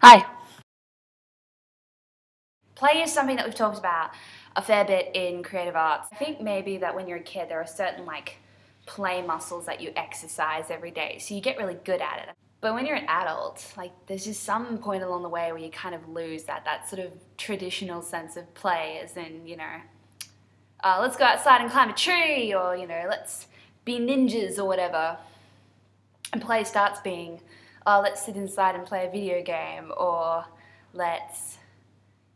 Hi. Play is something that we've talked about a fair bit in creative arts. I think maybe that when you're a kid there are certain play muscles that you exercise every day, so you get really good at it. But when you're an adult, there's just some point along the way where you kind of lose that sort of traditional sense of play, as in, let's go outside and climb a tree, or, let's be ninjas or whatever. And play starts being, oh, let's sit inside and play a video game, or let's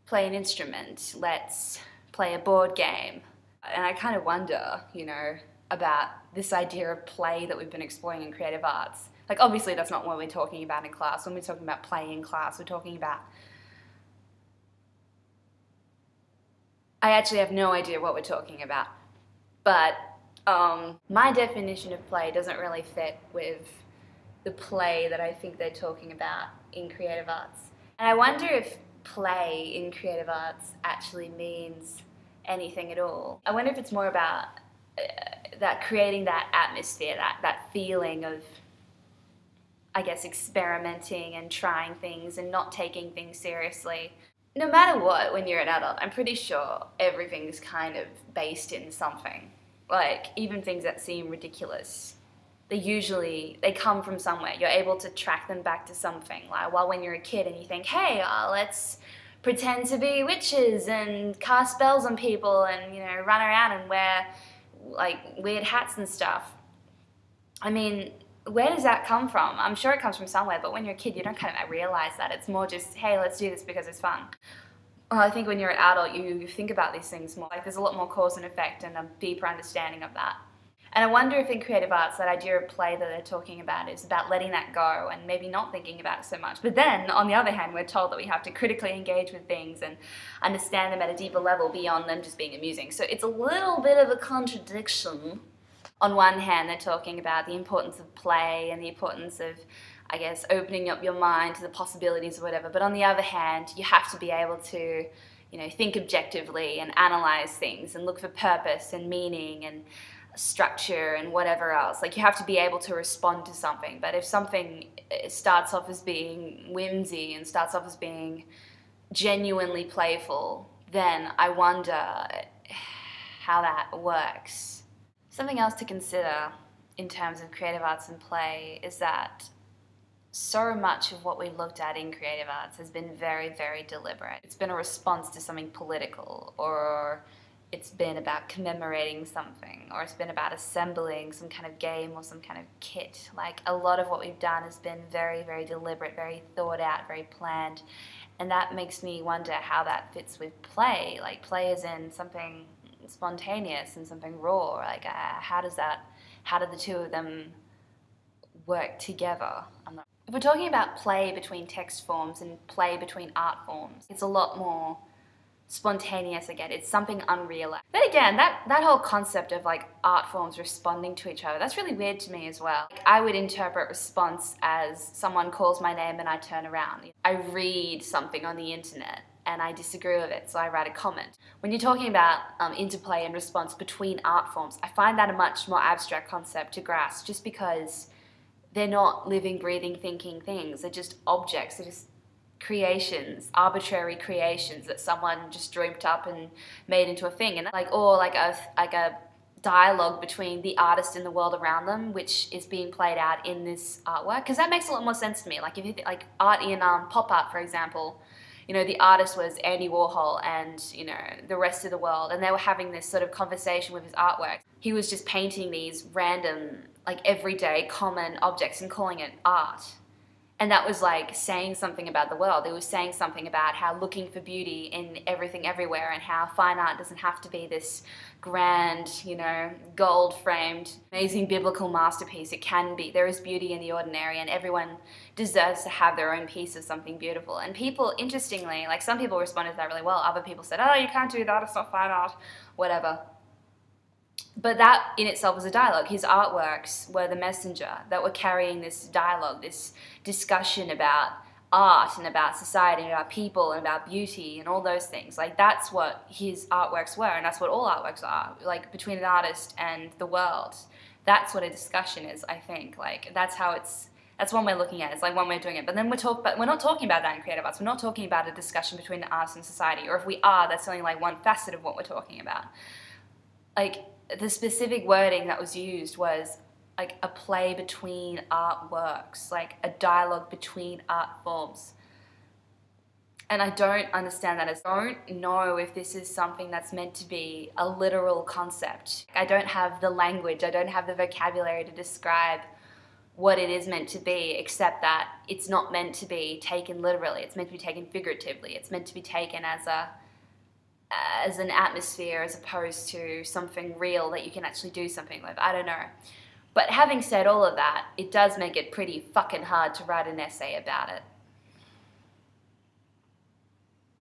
play an instrument, let's play a board game. And I kind of wonder, about this idea of play that we've been exploring in creative arts. Obviously that's not what we're talking about in class. When we're talking about play in class, we're talking about... I actually have no idea what we're talking about. But my definition of play doesn't really fit with the play that I think they're talking about in creative arts. And I wonder if play in creative arts actually means anything at all. I wonder if it's more about that creating that atmosphere, that feeling of, I guess, experimenting and trying things and not taking things seriously. No matter what, when you're an adult, I'm pretty sure everything's kind of based in something. Even things that seem ridiculous, they come from somewhere. You're able to track them back to something. While when you're a kid and you think, hey, let's pretend to be witches and cast spells on people and, run around and wear, weird hats and stuff. I mean, where does that come from? I'm sure it comes from somewhere, but when you're a kid, you don't kind of realize that. It's more just, hey, let's do this because it's fun. Well, I think when you're an adult, you think about these things more. There's a lot more cause and effect and a deeper understanding of that. And I wonder if in creative arts, that idea of play that they're talking about is about letting that go and maybe not thinking about it so much. But then, on the other hand, we're told that we have to critically engage with things and understand them at a deeper level beyond them just being amusing. So it's a little bit of a contradiction. On one hand, they're talking about the importance of play and the importance of, I guess, opening up your mind to the possibilities or whatever. But on the other hand, you have to be able to, think objectively and analyze things and look for purpose and meaning and structure and whatever else. You have to be able to respond to something. But if something starts off as being whimsy and starts off as being genuinely playful, then I wonder how that works. Something else to consider in terms of creative arts and play is that so much of what we've looked at in creative arts has been very, very deliberate. It's been a response to something political, or it's been about commemorating something, or it's been about assembling some kind of game or some kind of kit. A lot of what we've done has been very, very deliberate, very thought out, very planned. And that makes me wonder how that fits with play. Play is in something spontaneous and something raw. How do the two of them work together? If we're talking about play between text forms and play between art forms, it's a lot more spontaneous again. It's something unreal. Then again, that whole concept of art forms responding to each other, that's really weird to me as well. I would interpret response as someone calls my name and I turn around. I read something on the internet and I disagree with it, so I write a comment. When you're talking about interplay and response between art forms, I find that a much more abstract concept to grasp, just because they're not living, breathing, thinking things. They're just objects. They're just creations, arbitrary creations that someone just dreamt up and made into a thing. And or a dialogue between the artist and the world around them, which is being played out in this artwork. Because that makes a lot more sense to me. If you think art in pop art, for example, the artist was Andy Warhol and, the rest of the world, and they were having this sort of conversation with his artwork. He was just painting these random, everyday common objects and calling it art. And that was saying something about the world. It was saying something about how looking for beauty in everything everywhere, and how fine art doesn't have to be this grand, gold-framed, amazing biblical masterpiece. It can be. There is beauty in the ordinary, and everyone deserves to have their own piece of something beautiful. And people, interestingly, some people responded to that really well. Other people said, oh, you can't do that, it's not fine art, whatever. But that in itself was a dialogue. His artworks were the messenger that were carrying this dialogue, this discussion about art and about society and about people and about beauty and all those things. That's what his artworks were, and that's what all artworks are, between an artist and the world. That's what a discussion is, I think. That's That's one way of looking at it. It's like one way of doing it. But then we're not talking about that in creative arts. We're not talking about a discussion between the arts and society. Or if we are, that's only like one facet of what we're talking about. Like, the specific wording that was used was like a play between artworks, like a dialogue between art forms. And I don't understand that. I don't know if this is something that's meant to be a literal concept. I don't have the language, I don't have the vocabulary to describe what it is meant to be, except that it's not meant to be taken literally. It's meant to be taken figuratively. It's meant to be taken as an atmosphere as opposed to something real that you can actually do something with. I don't know. But having said all of that, it does make it pretty fucking hard to write an essay about it.